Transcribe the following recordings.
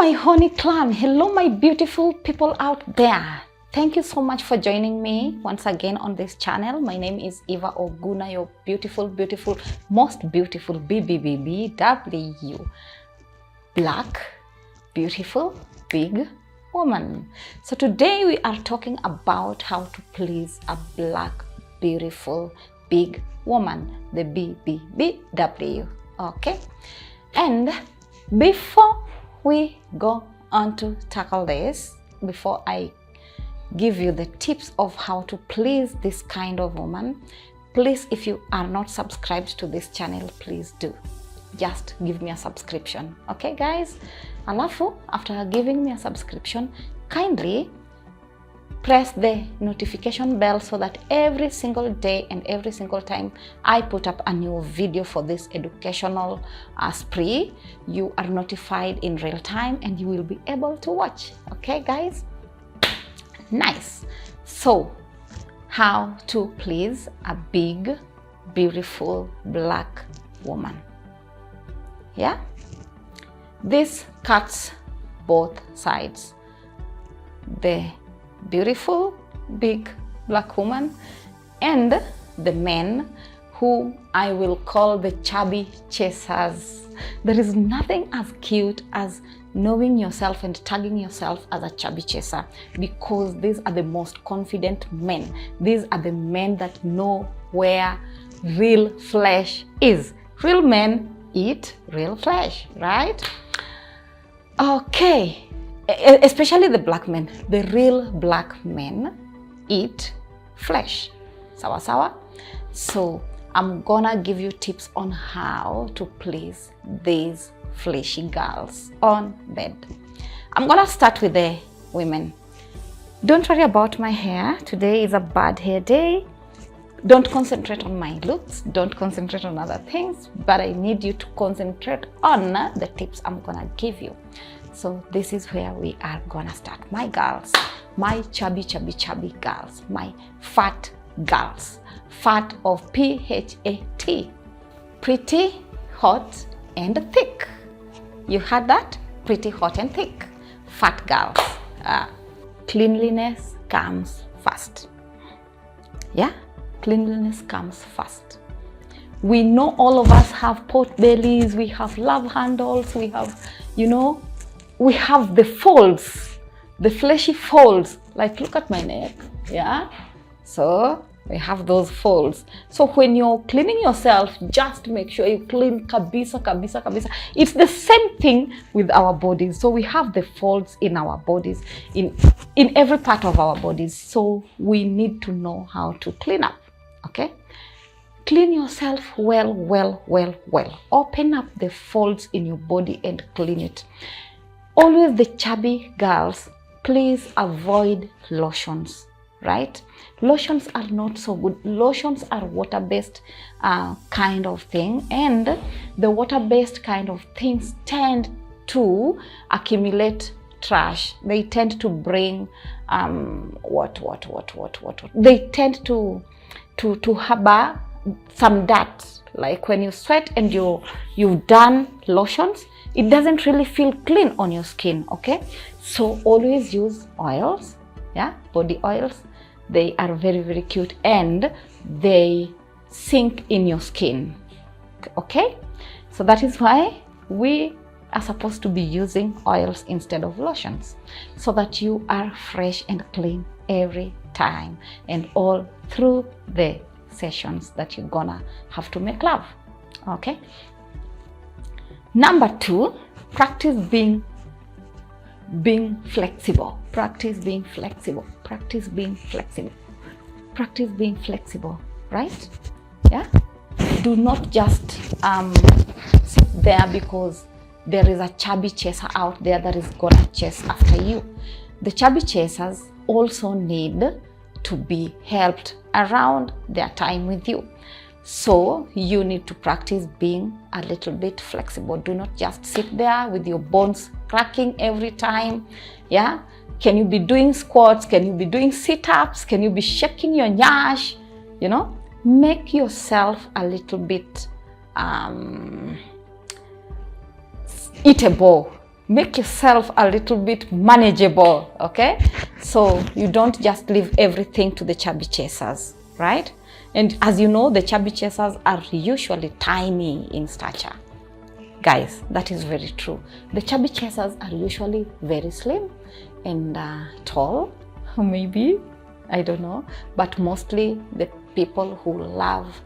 my honey clan, hello my beautiful people out there. Thank you so much for joining me once again on this channel. My name is Eva Oguna, your beautiful, most beautiful BBMW, black, beautiful, big woman. So today we are talking about how to please a black, beautiful, big woman, the BBMW. Okay, and before we go on to tackle this, before I give you the tips of how to please this kind of woman, please, if you are not subscribed to this channel, please do just give me a subscription. Okay guys, alafu after giving me a subscription, kindly press the notification bell so that every single day and every single time I put up a new video for this educational spree, you are notified in real time and you will be able to watch. Okay guys, nice. So how to please a big, beautiful black woman? Yeah, this cuts both sides. The beautiful big black woman and the men who I will call the chubby chasers. There is nothing as cute as knowing yourself and tagging yourself as a chubby chaser, because these are the most confident men. These are the men that know where real flesh is. Real men eat real flesh, right? Okay, especially the black men. The real black men eat flesh. Sawa sawa. So I'm gonna give you tips on how to please these fleshy girls on bed. I'm gonna start with the women. Don't worry about my hair. Today is a bad hair day. Don't concentrate on my looks. Don't concentrate on other things, but I need you to concentrate on the tips I'm gonna give you. So this is where we are gonna start. My girls, my chubby girls, my fat girls, fat of P-H-A-T, pretty, hot, and thick. You heard that? Pretty, hot, and thick. Fat girls. Cleanliness comes first. Yeah? Cleanliness comes first. We know all of us have pot bellies, we have love handles, we have, you know, we have the folds, the fleshy folds. Like, look at my neck, yeah? So we have those folds. So when you're cleaning yourself, just make sure you clean kabisa. It's the same thing with our bodies. So we have the folds in our bodies, in every part of our bodies. So we need to know how to clean up, okay? Clean yourself well. Open up the folds in your body and clean it. Always the chubby girls, please avoid lotions, right? Lotions are not so good. Lotions are water-based kind of thing, and the water-based kind of things tend to accumulate trash. They tend to bring They tend to harbor some dirt. Like when you sweat and you've done lotions, it doesn't really feel clean on your skin, okay? So always use oils, yeah, body oils. They are very cute and they sink in your skin, okay? So that is why we are supposed to be using oils instead of lotions, so that you are fresh and clean every time and all through the sessions that you're gonna have to make love, okay? Number 2, practice being flexible. Practice being flexible. Practice being flexible. Practice being flexible, right? Yeah? Do not just sit there because there is a chubby chaser out there that is gonna chase after you. The chubby chasers also need to be helped around their time with you. So you need to practice being a little bit flexible. Do not just sit there with your bones cracking every time. Yeah? Can you be doing squats? Can you be doing sit-ups? Can you be shaking your nyash? You know, make yourself a little bit eatable. make yourself a little bit manageable, okay? So you don't just leave everything to the chubby chasers, right? And as you know, the chubby chasers are usually tiny in stature. Guys, that is very true. The chubby chasers are usually very slim and tall, maybe, I don't know, but mostly the people who love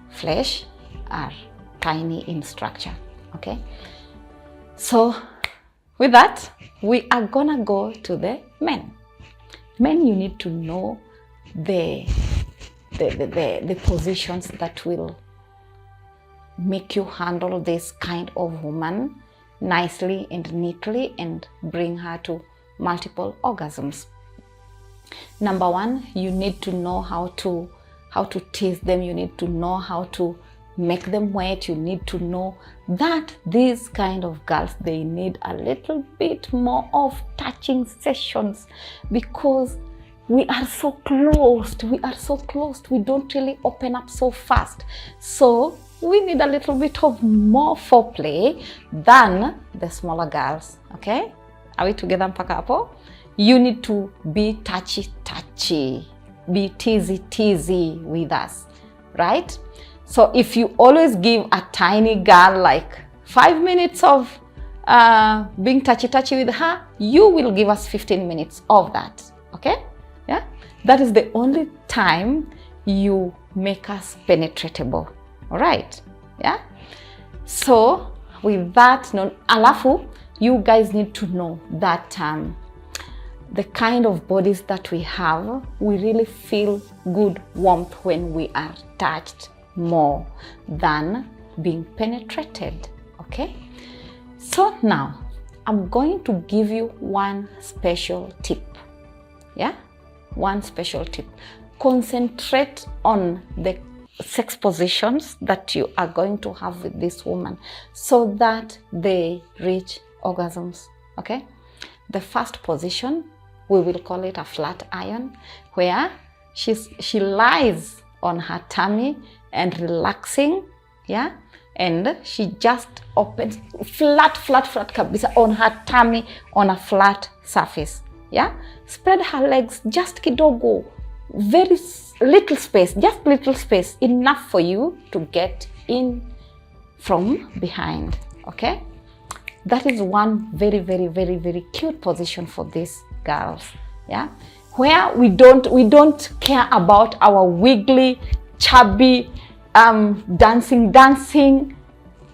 flesh are tiny in structure, okay? So with that, we are gonna go to the men. Men, you need to know the positions that will make you handle this kind of woman nicely and neatly and bring her to multiple orgasms. Number one, you need to know how to tease them. You need to know how to make them wet. You need to know that these kind of girls, they need a little bit more of touching sessions, because we are so closed. We don't really open up so fast. So we need a little bit of more foreplay than the smaller girls, okay? Are we together mpaka hapo? You need to be touchy, be teasy with us, right? So if you always give a tiny girl like 5 minutes of being touchy with her, you will give us 15 minutes of that, okay? Yeah, that is the only time you make us penetratable. All right, yeah. So with that, alafu, you guys need to know that the kind of bodies that we have, we really feel good warmth when we are touched more than being penetrated, okay? So now I'm going to give you one special tip, yeah? One special tip. Concentrate on the sex positions that you are going to have with this woman so that they reach orgasms, okay? The first position, we will call it a flat iron, where she lies on her tummy and relaxing, yeah? And she just opens flat kabisa on her tummy on a flat surface, yeah? Spread her legs just kidogo, very little space, just little space, enough for you to get in from behind, okay? That is one very cute position for these girls, yeah? Where we don't care about our wiggly, chubby, dancing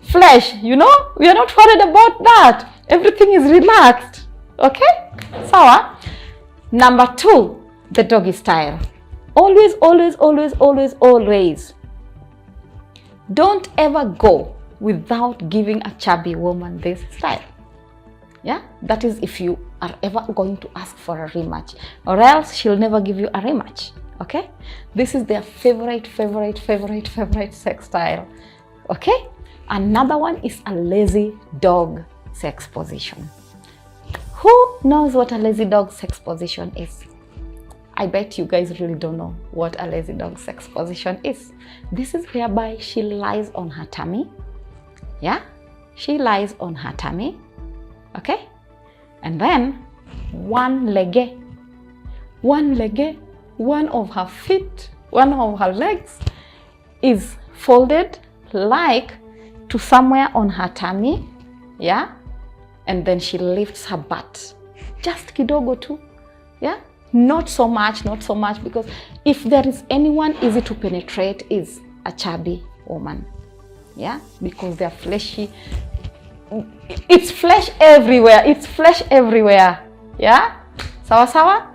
flesh, you know? We are not worried about that. Everything is relaxed, okay? Sawa? Number two, the doggy style. Always. Don't ever go without giving a chubby woman this style. Yeah, that is if you are ever going to ask for a rematch, or else she'll never give you a rematch, okay? This is their favorite sex style, okay? Another one is a lazy dog sex position. Who knows what a lazy dog sex position is? I bet you guys really don't know what a lazy dog sex position is. This is whereby she lies on her tummy. Yeah, she lies on her tummy, okay? And then one of her feet, one of her legs is folded like to somewhere on her tummy, yeah? And then she lifts her butt, just kidogo too, yeah? Not so much, because if there is anyone easy to penetrate is a chubby woman, yeah? Because they're fleshy. It's flesh everywhere, yeah? Sawa?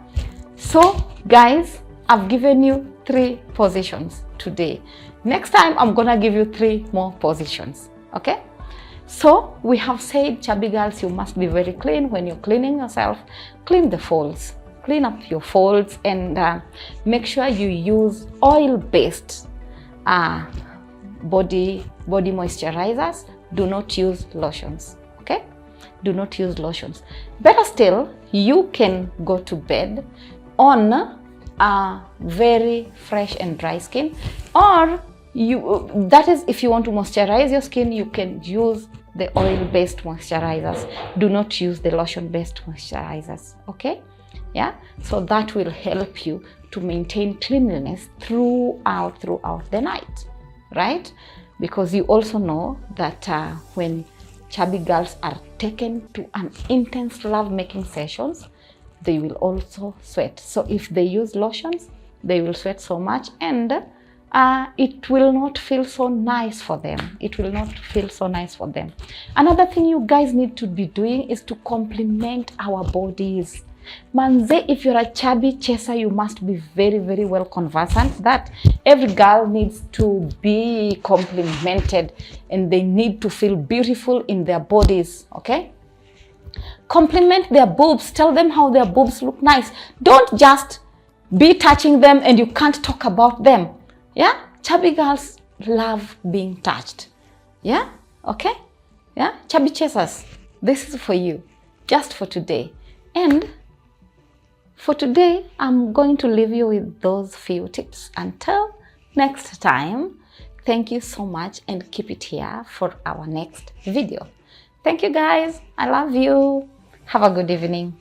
So guys, I've given you 3 positions today. Next time, I'm gonna give you 3 more positions, okay? So we have said, chubby girls, you must be very clean. When you're cleaning yourself, clean the folds. Clean up your folds and make sure you use oil-based body moisturizers. Do not use lotions, okay? Do not use lotions. Better still, you can go to bed on a very fresh and dry skin, or that is if you want to moisturize your skin, you can use the oil-based moisturizers. Do not use the lotion-based moisturizers, okay? Yeah, so that will help you to maintain cleanliness throughout the night, right? Because you also know that when chubby girls are taken to an intense love-making sessions, they will also sweat. So if they use lotions, they will sweat so much, and it will not feel so nice for them. It will not feel so nice for them. Another thing you guys need to be doing is to compliment our bodies. Manze, if you're a chubby chaser, you must be very, very well conversant that every girl needs to be complimented and they need to feel beautiful in their bodies, okay? Compliment their boobs. Tell them how their boobs look nice. Don't just be touching them and you can't talk about them. Yeah, chubby girls love being touched. Yeah, okay? Yeah, chubby chasers, this is for you, just for today. And for today, I'm going to leave you with those few tips. Until next time, thank you so much and keep it here for our next video. Thank you guys. I love you. Have a good evening.